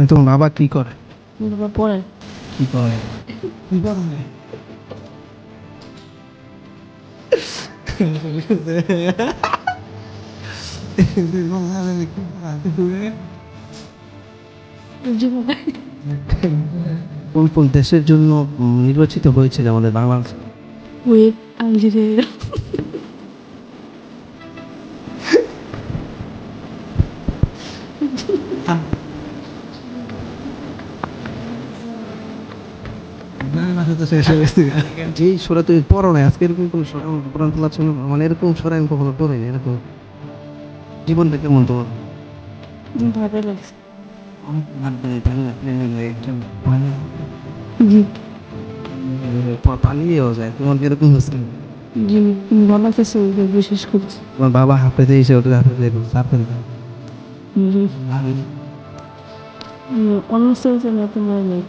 তোমার বাবা কি করে? বাবা পড়ে। কি করে? কি করে? কোন কোন দেশের জন্য নির্বাচিত হয়েছে আমাদের বাংলাদেশ? Kuwait, Algeria. যেই সোরা তুমি পড়ো না আজকে এরকম কোনো সোরা কোরআন তেলাওয়াত শুনো মানে এরকম সোরা আমি কখনো পড়িনি এরকম জীবনটা কেমন তোমার? ভালো লাগছে। অনেক জি পালিয়েও যায় তোমার কিরকম হচ্ছে? জি ভালো লাগছে বিশেষ করছি। তোমার বাবা হাফেজে এসে ওদের হাফেজে হাফেজ অন্য চলছে না তোমার নেই।